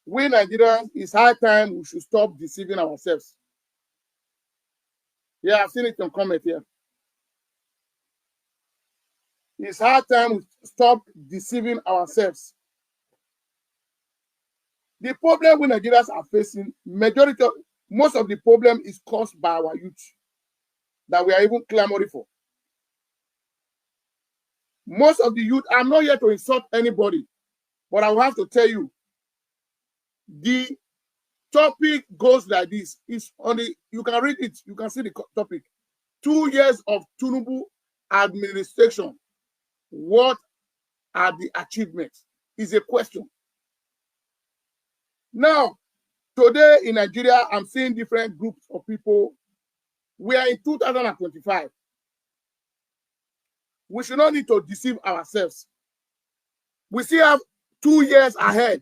We Nigerians, it's high time we should stop deceiving ourselves. Yeah, I've seen it in comment here. It's high time we stop deceiving ourselves. The problem we Nigerians are facing, most of the problem is caused by our youth that we are even clamoring for. Most of the youth, I'm not here to insult anybody, but I will have to tell you, the topic goes like this. It's on the, you can read it, you can see the topic. 2 years of Tinubu administration. What are the achievements? Is a question. Now, today in Nigeria, I'm seeing different groups of people. We are in 2025. We should not need to deceive ourselves. We still have 2 years ahead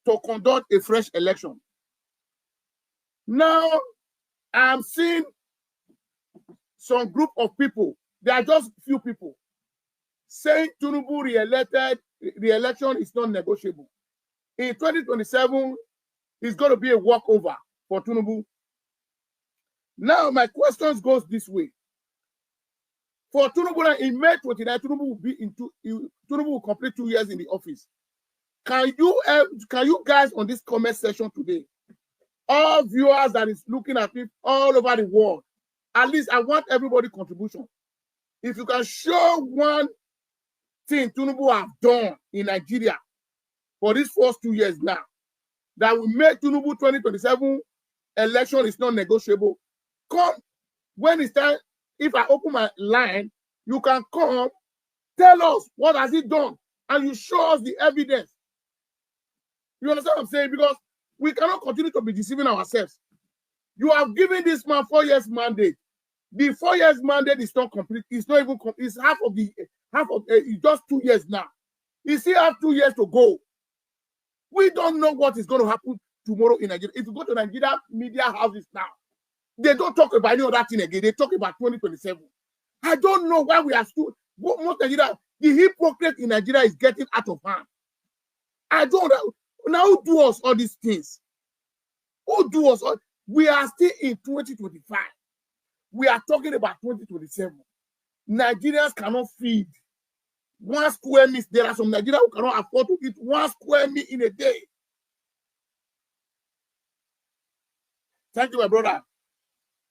to conduct a fresh election. Now, I'm seeing some group of people, there are just few people, saying Tinubu re-election is not negotiable. In 2027, it's going to be a walkover for Tinubu. Now, my questions goes this way. For Tinubu, in May 29, Tinubu will complete 2 years in the office. Can you guys on this comment section today, all viewers that is looking at it all over the world, at least I want everybody contribution. If you can show one thing Tinubu have done in Nigeria for these first 2 years now, that will make Tinubu 2027 election is not negotiable. Come when it's time. If I open my line, you can come, tell us what has it done, and you show us the evidence. You understand what I'm saying? Because we cannot continue to be deceiving ourselves. You have given this man 4 years mandate. The 4 years mandate is not complete. It's not even complete. It's it's just 2 years now. You still have 2 years to go. We don't know what is going to happen tomorrow in Nigeria. If you go to Nigeria media houses now, they don't talk about any other thing again. They talk about 2027. I don't know why we are still, most Nigeria, the hypocrite in Nigeria is getting out of hand. I don't know. Now, who do us all these things? Who do us all? We are still in 2025. We are talking about 2027. Nigerians cannot feed 1 square meal. There are some Nigerians who cannot afford to eat 1 square meal in a day. Thank you, my brother.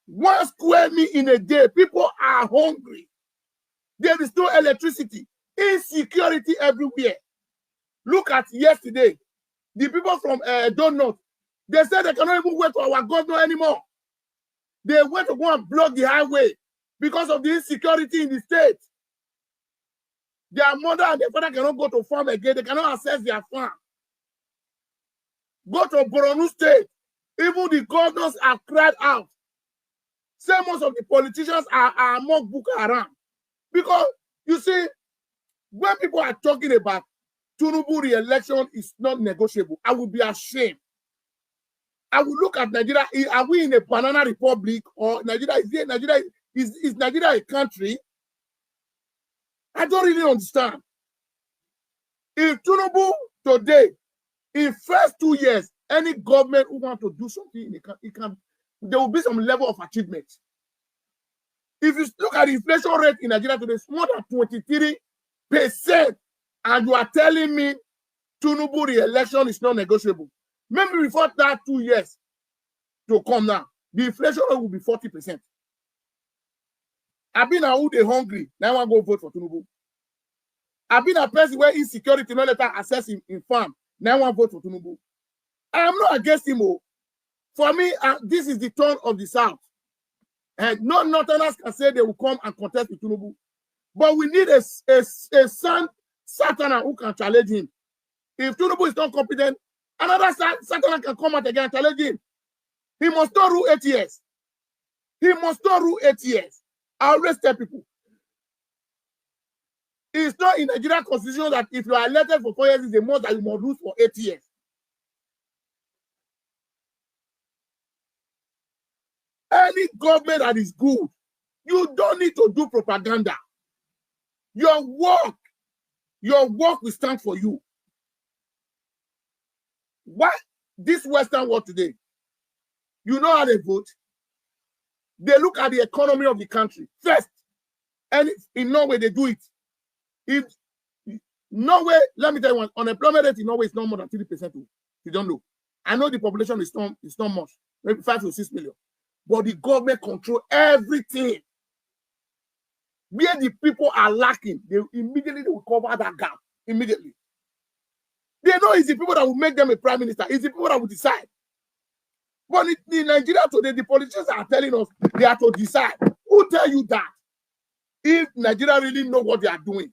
1 square meal in a day. People are hungry. There is no electricity. Insecurity everywhere. Look at yesterday. The people from Donut, they said they cannot even wait for our governor anymore. They went to go and block the highway because of the insecurity in the state. Their mother and their father cannot go to farm again. They cannot access their farm. Go to Borno State. Even the governors have cried out. Say most of the politicians are more book around. Because, you see, when people are talking about Tinubu re-election is not negotiable, I will be ashamed. I will look at Nigeria. Are we in a banana republic or Nigeria? Is Nigeria a country? I don't really understand. If Tinubu today, in first 2 years, any government who want to do something, there will be some level of achievement. If you look at the inflation rate in Nigeria today, it's more than 23%, and you are telling me Tinubu re-election is not negotiable. Maybe before that 2 years to come now, the inflation rate will be 40%. I've been a who they hungry. Now I want to go vote for Tinubu. I've been a person where insecurity no let her access in farm. Now I want to vote for Tinubu. I am not against him. For me, this is the turn of the South. And no Northerners can say they will come and contest with Tinubu. But we need a Sataner who can challenge him. If Tinubu is not competent, another Sataner can come out again and challenge him. He must not rule 8 years. He must not rule 8 years. I always tell people, it's not in Nigerian constitution that if you are elected for 4 years, it's the most that you must rule for 8 years. Any government that is good, you don't need to do propaganda. Your work will stand for you. Why this Western world today? You know how they vote? They look at the economy of the country first. And in Norway, they do it. If Norway, let me tell you one, unemployment rate in Norway is not more than 3%. You don't know. I know the population is not much, maybe 5 to 6 million. But the government control everything. Where the people are lacking, they immediately will cover that gap. Immediately. They know it's the people that will make them a prime minister. It's the people that will decide. But in Nigeria today, the politicians are telling us they have to decide. Who tell you that? If Nigeria really know what they are doing.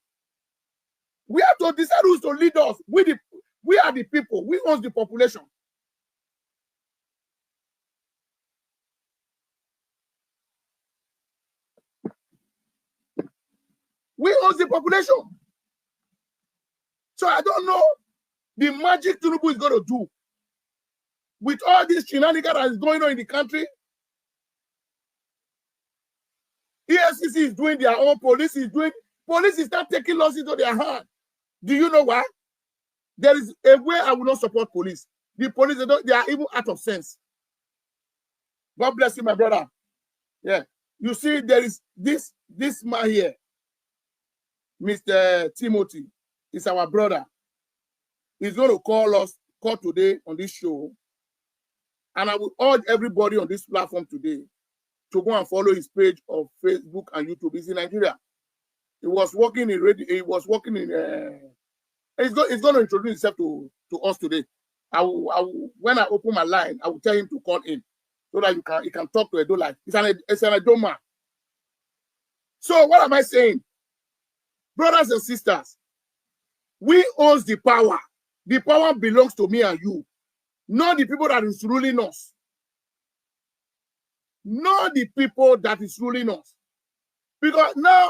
We have to decide who's to lead us. We are the people. We own the population. We own the population. So I don't know the magic Tinubu is going to do with all this shenanigans that is going on in the country. EFCC is doing their own, police is not taking laws into their hand. Do you know why? There is a way I will not support police. The police, they are even out of sense. God bless you, my brother. Yeah. You see, there is this man here, Mr. Timothy, is our brother. He's going to call today on this show. And I will urge everybody on this platform today to go and follow his page of Facebook and YouTube. He's in Nigeria. He was working in radio. He was working in. He's going to introduce himself to us today. When I open my line, I will tell him to call in so that he can talk to Edo Live. It's an Edo man. So what am I saying? Brothers and sisters, we own the power. The power belongs to me and you. Not the people that is ruling us. Not the people that is ruling us. Because now,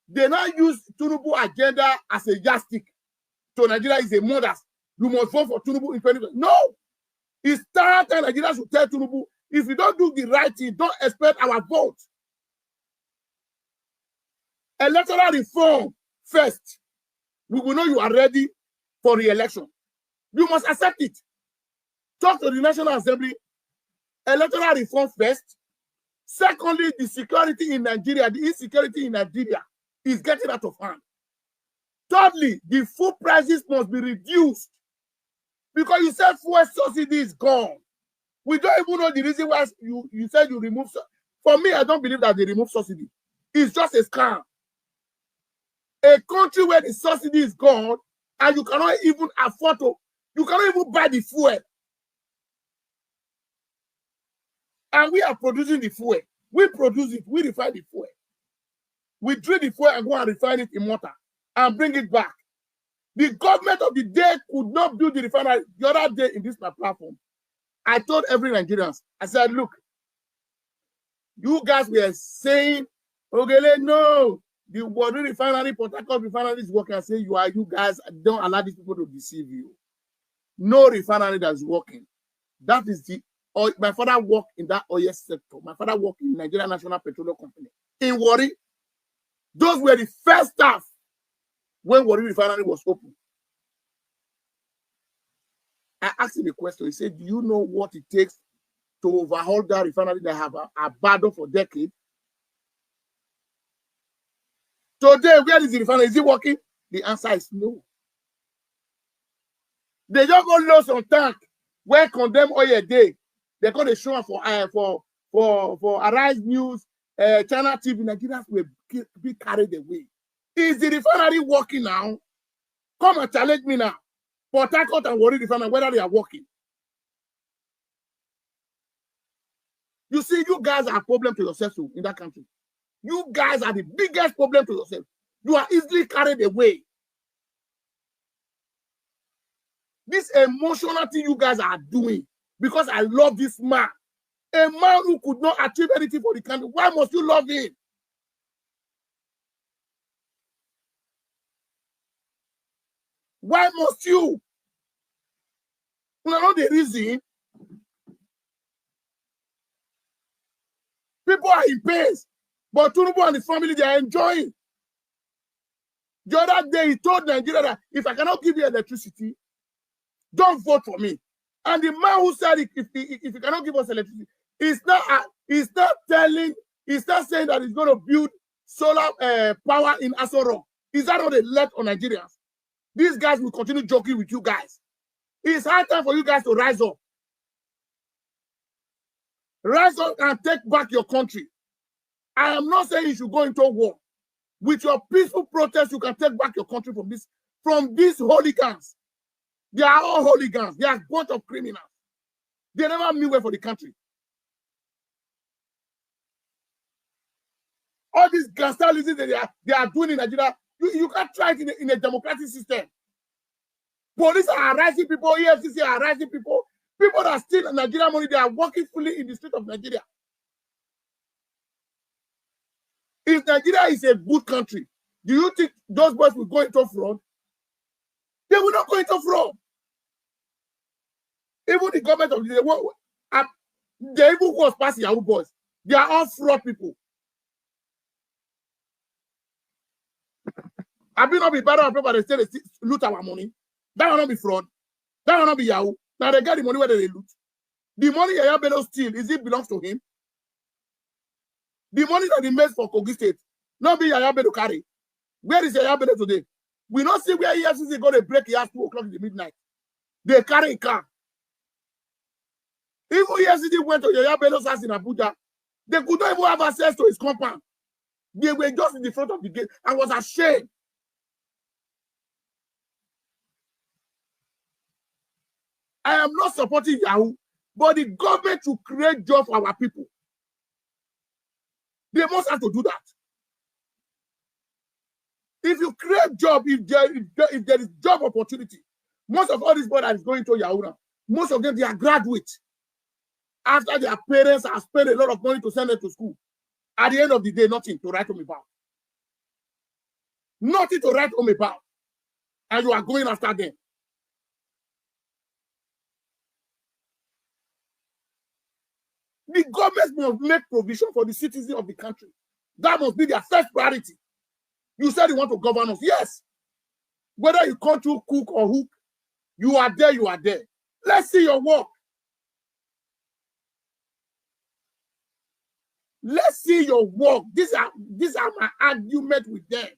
they now use Tinubu agenda as a yardstick. So Nigeria is a mother. You must vote for Tinubu in 2020. No! It's time Nigeria should tell Tinubu, if you don't do the right thing, don't expect our vote. Electoral reform first. We will know you are ready for re-election. You must accept it. Talk to the National Assembly. Electoral reform first. Secondly, the security in Nigeria, the insecurity in Nigeria is getting out of hand. Thirdly, the food prices must be reduced. Because you said fuel subsidy is gone. We don't even know the reason why you said you remove. For me, I don't believe that they remove subsidy. It's just a scam. A country where the subsidy is gone and you cannot even afford to, you cannot even buy the fuel. And we are producing the fuel. We produce it, we refine the fuel. We drill the fuel and go and refine it in water and bring it back. The government of the day could not build the refinery. The other day in this my platform, I told every Nigerian, I said, look, you guys were saying, Ogele, no, the Warri refinery, Port Harcourt refinery is working. I say, you guys don't allow these people to deceive you. No refinery that is working. That is my father worked in that oil sector. My father worked in Nigeria National Petroleum Company. In Warri, those were the first staff when Warri refinery was open. I asked him a question. He said, do you know what it takes to overhaul that refinery that have abandoned for decades? Today, where is the refinery? Is it working? The answer is no. They just go load some tank where condemn oil a day. They're going to show up for Arise News, China TV. Nigerians will be carried away. Is the refinery working now? Come and challenge me now. Port Harcourt and Warri refinery, whether they are working. You see, you guys are a problem to yourselves in that country. You guys are the biggest problem to yourself. You are easily carried away. This emotional thing you guys are doing, because I love this man. A man who could not achieve anything for the country. Why must you love him? Why must you? You know the reason. People are in pain. But Tinubu and his family, they are enjoying. The other day, he told Nigeria that if I cannot give you electricity, don't vote for me. And the man who said if he cannot give us electricity, he's not saying that he's going to build solar power in Aso Rock. Is that not a let on Nigerians? These guys will continue joking with you guys. It's high time for you guys to rise up. Rise up and take back your country. I am not saying you should go into war. With your peaceful protest, you can take back your country from these hooligans. They are all hooligans. They are a bunch of criminals. They never mean well for the country. All this gangsterism that they are doing in Nigeria, you can't try it in a democratic system. Police are arresting people, EFCC are arresting people. People that steal Nigerian money, they are working fully in the street of Nigeria. If Nigeria is a good country, do you think those boys will go into fraud? They will not go into fraud. Even the government of the world, they even was passing Yahoo boys. They are all fraud people. I will not be better on people that say they loot our money. That will not be fraud. That will not be Yahoo. Now they get the money where they loot. The money Yahya Bello steal, is it belongs to him? The money that he made for Kogi State, not be Yahya Bello carry. Where is Yahya Bello today? We not see where EFCC going to break his ass 2 o'clock in the midnight. They carry a car. If EFCC went to Yahya Bello's house in Abuja, they could not even have access to his compound. They were just in the front of the gate and was ashamed. I am not supporting Yahoo, but the government to create jobs for our people. They must have to do that. If you create job, if there is job opportunity, most of all these boys that is going to Yahoo now, most of them, they are graduates. After their parents have spent a lot of money to send them to school. At the end of the day, nothing to write home about. Nothing to write home about. And you are going after them. The government must make provision for the citizens of the country. That must be their first priority. You said you want to govern us. Yes. Whether you come through cook or hook, you are there, you are there. Let's see your work. Let's see your work. These are my argument with them.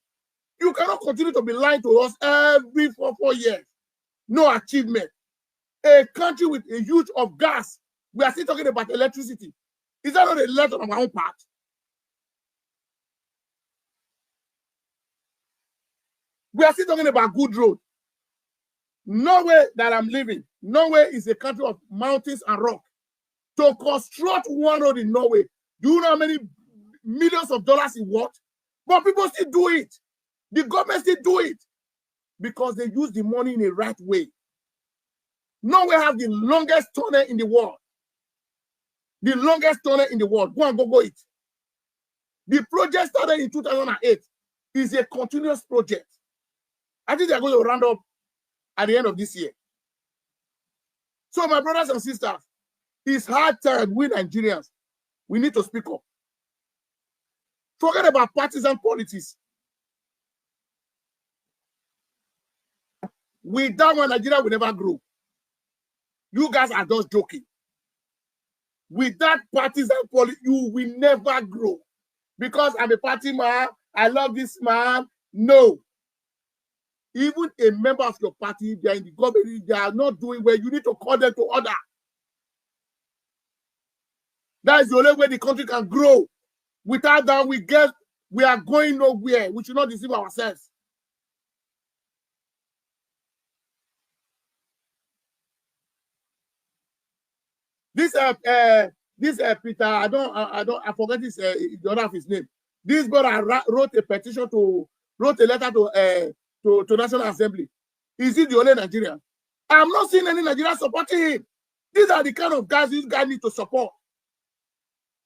You cannot continue to be lying to us every 4 years. No achievement. A country with a huge of gas. We are still talking about electricity. Is that not a letter on our own part? We are still talking about good road. Norway that I'm living, Norway is a country of mountains and rock. To construct one road in Norway, do you know how many millions of dollars it worth? But people still do it. The government still do it because they use the money in the right way. Norway has the longest tunnel in the world. The longest tunnel in the world. Go and go it. The project started in 2008. Is a continuous project. I think they're going to round up at the end of this year. So, my brothers and sisters, it's hard time. We Nigerians, we need to speak up. Forget about partisan politics. With that one, Nigeria will never grow. You guys are just joking. With that partisan politics, you will never grow. Because I'm a party man, I love this man. No. Even a member of your party, they are in the government, they are not doing well. You need to call them to order. That is the only way the country can grow. Without that, we are going nowhere. We should not deceive ourselves. This Peter, I forget the order of his name. This brother wrote a letter to National Assembly. Is he the only Nigerian? I'm not seeing any Nigerian supporting him. These are the kind of guys these guys need to support.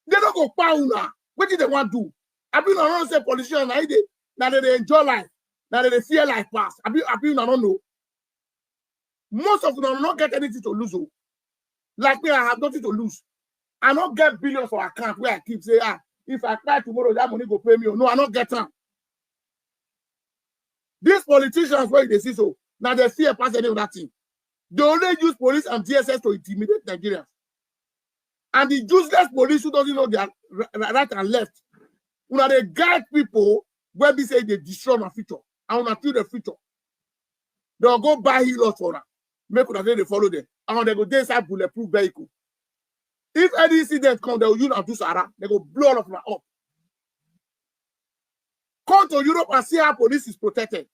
They don't go pound. What did they want to do? I've been around say politicians now they enjoy life. Now they fear life pass. I don't know. Most of them do not get anything to lose. Like me, I have nothing to lose. I don't get billions for account where I keep saying, if I cry tomorrow, that money go pay me. No, I don't get them. These politicians, where they see so, now they fear pass any other thing. They only use police and DSS to intimidate Nigerians. And the useless police who doesn't know their right and left, when they guide people where they say they destroy my future, and when I feel the future, they'll go buy healers for them. Make sure they follow them. And when they go inside bulletproof vehicle. If any incident comes, they will use and do Sarah. They go blow all of them up. Come to Europe and see how police is protected.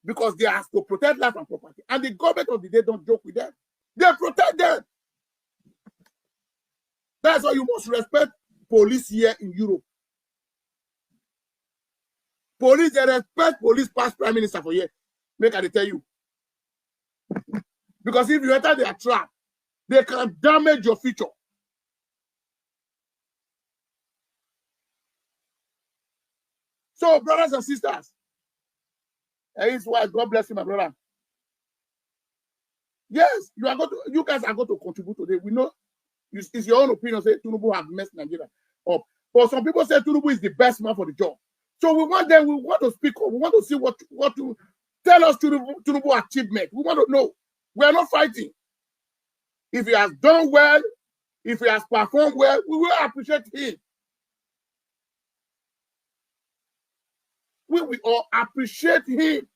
Because they have to protect life and property. And the government of the day don't joke with them. They protect them. That's why you must respect police here in Europe. Police, they respect police past prime minister for here. Make I tell you. Because if you enter their trap, they can damage your future. So, brothers and sisters, and his wife, God bless you, my brother. Yes, you guys are going to contribute today. We know it's your own opinion. Say Tinubu have messed Nigeria up. But some people say Tinubu is the best man for the job. So we want to speak up. We want to see what to tell us Tinubu achievement. We want to know. We are not fighting. If he has done well, if he has performed well, we will appreciate him. We will all appreciate him.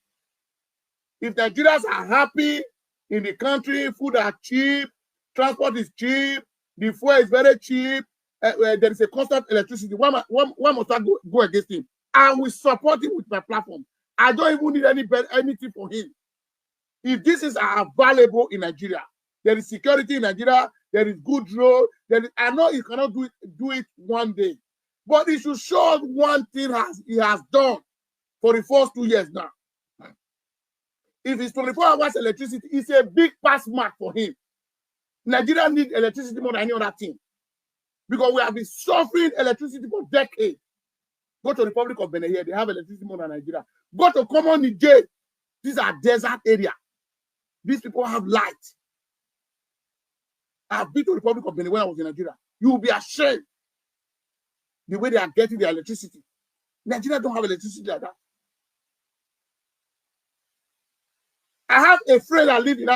If Nigerians are happy in the country, food are cheap, transport is cheap, the fuel is very cheap, there is a constant electricity, why must I go against him? I will support him with my platform. I don't even need anything for him. If this is available in Nigeria, there is security in Nigeria, there is good road, I know he cannot do it one day, but he should show one thing he has done for the first 2 years now. If it's 24 hours electricity, it's a big pass mark for him. Nigeria needs electricity more than any other thing. Because we have been suffering electricity for decades. Go to the Republic of Benin here, they have electricity more than Nigeria. Go to Common Niger, these are desert area. These people have light. I've been to the Republic of Benin when I was in Nigeria. You will be ashamed the way they are getting their electricity. Nigeria don't have electricity like that. I have a friend that lives in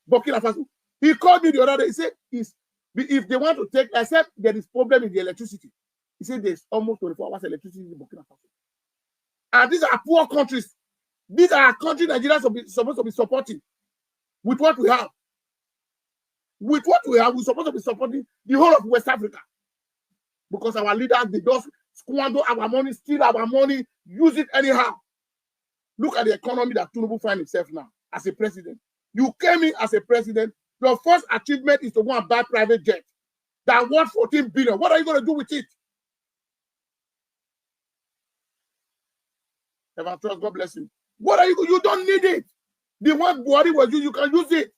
Burkina Faso. He called me the other day. He said, if they want to take, I said there is problem in the electricity. He said there's almost 24 hours electricity in Burkina Faso. And these are poor countries. These are countries Nigeria is supposed to be supporting with what we have. With what we have, we're supposed to be supporting the whole of West Africa. Because our leaders, they just squander our money, steal our money, use it anyhow. Look at the economy that Tinubu finds himself now as a president. You came in as a president. Your first achievement is to go and buy private jet that worth 14 billion. What are you going to do with it? Evan Trust, God bless you. What are you don't need it. The one Buhari was used, you can use it.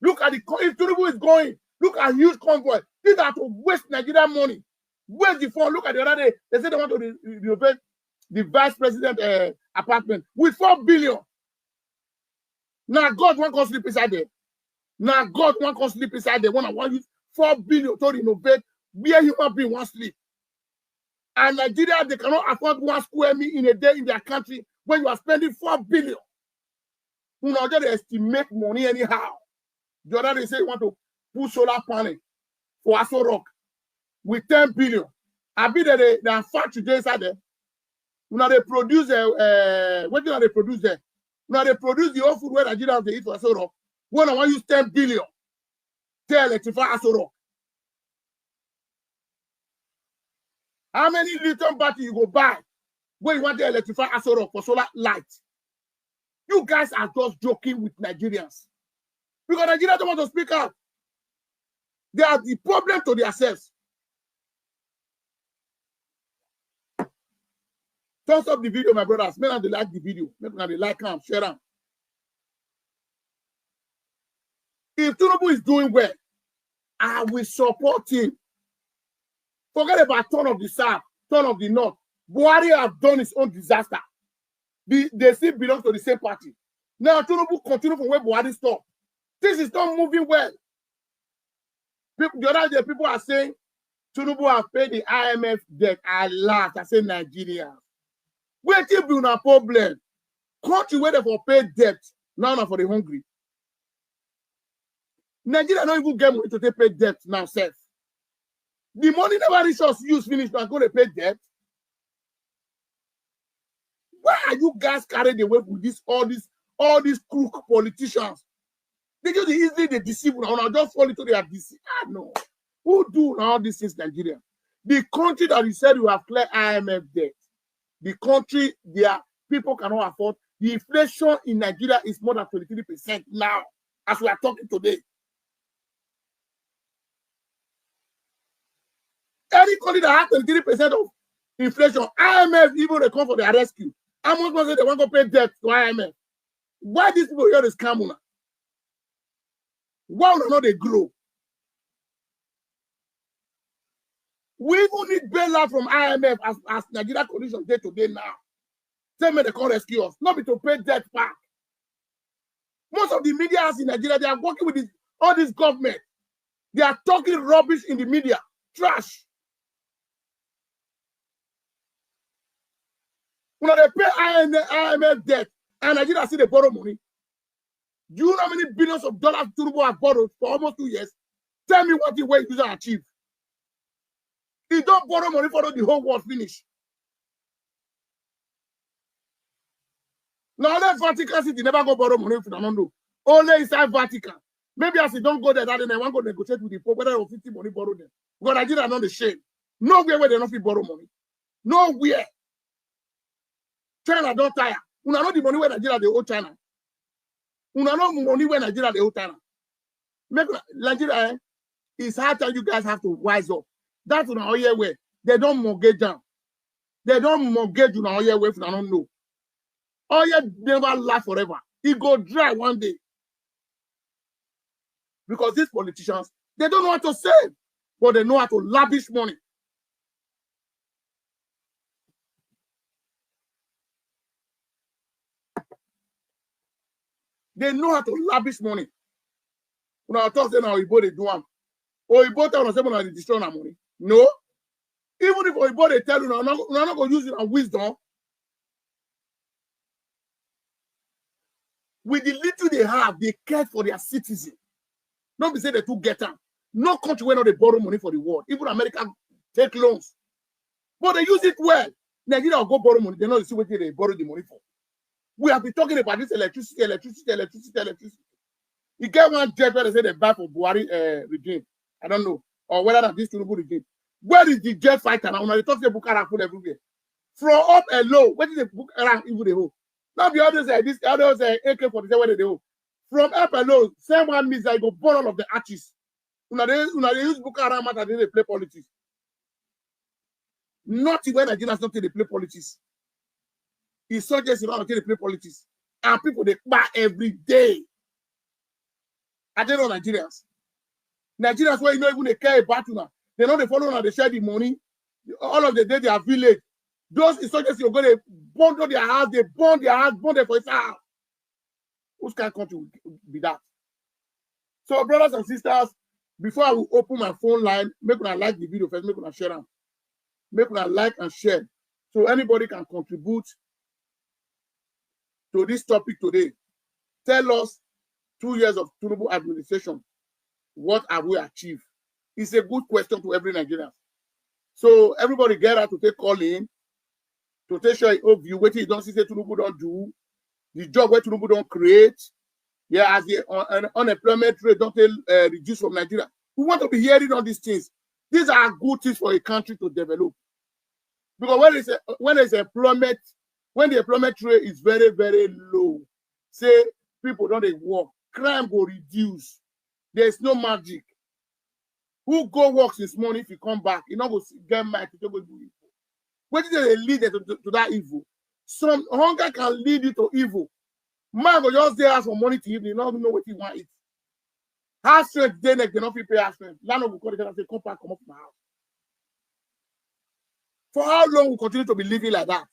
Look at if Tinubu is going, look at huge convoy. These are to waste Nigerian money. Waste the phone. Look at the other day. They said they want to renovate the vice president apartment with 4 billion. Now God won't come sleep inside there. Now God won't come sleep inside there. When I want use 4 billion to renovate where human being wants sleep. And Nigeria, they cannot afford 1 square meter in a day in their country when you are spending 4 billion. You know, they estimate money anyhow. The other day say you want to put solar panel for Aso Rock with 10 billion. I be there, they are factory inside there. Now they produce what do they produce there? Now they produce the whole food where Nigeria they eat for Aso Rock. When I want to use 10 billion to electrify Aso Rock. How many lithium battery you go buy when you want to electrify Aso Rock for solar light? You guys are just joking with Nigerians. Because Nigeria don't want to speak out. They are the problem to themselves. Thumbs up the video, my brothers. Make sure they like the video. Make sure they like and share them. If Tinubu is doing well, I will support him. Forget about turn of the south, turn of the north. Buhari have done his own disaster. They still belong to the same party. Now Tinubu continue from where Buhari stopped. This is not moving well. The other day, people are saying Tinubu have paid the IMF debt. I laughed. I said Nigeria. Wait till be una problem. Country where they for pay debt, now for the hungry. Nigeria don't even get money to pay debt now, self. The money never reach us use finish now go to pay debt. Why are you guys carried away with this all these crook politicians? They just easily they deceive now. Just fall into their deceit. Ah no. Who do all these things, Nigeria? The country that you said you have cleared IMF debt. The country their people cannot afford. The inflation in Nigeria is more than 23% now, as we are talking today. Any country that has 23% of inflation, IMF even they come for their rescue. How much money they want to pay debt to IMF? Why these people here is coming? Why would not they grow? We even need bailout from IMF as Nigeria conditions day to day now. Tell me they can't rescue us, not be to pay debt back. Most of the media in Nigeria, they are working with all this government. They are talking rubbish in the media, trash. When they pay IMF debt and Nigeria see they borrow money. Do you know how many billions of dollars Tinubu have borrowed for almost 2 years? Tell me what the way you achieve. He don't borrow money for the whole world finish. Now, only Vatican City never go borrow money if you don't know. Only inside Vatican. Maybe as they don't go there, they want to negotiate with the Pope whether they 50 money borrow them. Because Nigeria not the shame. Nowhere where they don't borrow money. Nowhere. China don't tire. Una know the money where Nigeria they owe China. Una know money where Nigeria they owe China. Make Nigeria, it's hard that you guys have to wise up. That's on our year way. They don't mortgage down. They don't mortgage on our year way if you don't know. Oil never last forever. It go dry one day. Because these politicians, they don't know how to save, but they know how to lavish money. They know how to lavish money. When I talk to them, Oyibo they do them. Oyibo tell us they destroy our money. No. Even if Oyibo they tell you, we're not going to use it on wisdom. With the little they have, they care for their citizens. Don't be say they too get them. No country where not they borrow money for the world. Even America take loans. But they use it well. Nigeria will go borrow money. They know see what they borrow the money for. We have been talking about this electricity. You get one jet where they say they buy for Buhari regime. I don't know. Or whether that this Tinubu regime. Where is the jet fighter now? When they talk to Bukara full everywhere. From up and low, where is the book around even the whole? Now the others say this others say AK-47 where they go. From up and low, same one means I go burn all of the arches. When they use Bukara matter, they play politics. Not when Nigerians don't they play politics. It's so just about they play politics. And people they buy every day. I don't know Nigerians. Nigerians where you know even they care about you now. They know they follow now, they share the money. All of the day they are village. Those insurgents you're going to burn down their house, they burn their house, burn their for his house. Whose kind of country would be that? So, brothers and sisters, before I will open my phone line, make sure I like the video first, make sure I share them. Make sure I like and share. So anybody can contribute to this topic today. Tell us 2 years of Tinubu administration. What have we achieved? It's a good question to every Nigerian. So everybody get out to take call in, to take your own view, what you don't see Tinubu don't do, the job where Tinubu don't create, yeah, as the unemployment rate don't reduce from Nigeria. We want to be hearing all these things. These are good things for a country to develop. Because when there's employment, when the employment rate is very, very low, say people don't work, crime will reduce. There's no magic. Who go work this morning if you come back, you not go get mad to go do evil. What is they lead to that evil? Some hunger can lead you to evil. Man will just there ask for money to eat, you don't know what you want to eat. House strength, they not pay house strength. Landlord will call it and say, come back, come up from my house. For how long will continue to be living like that?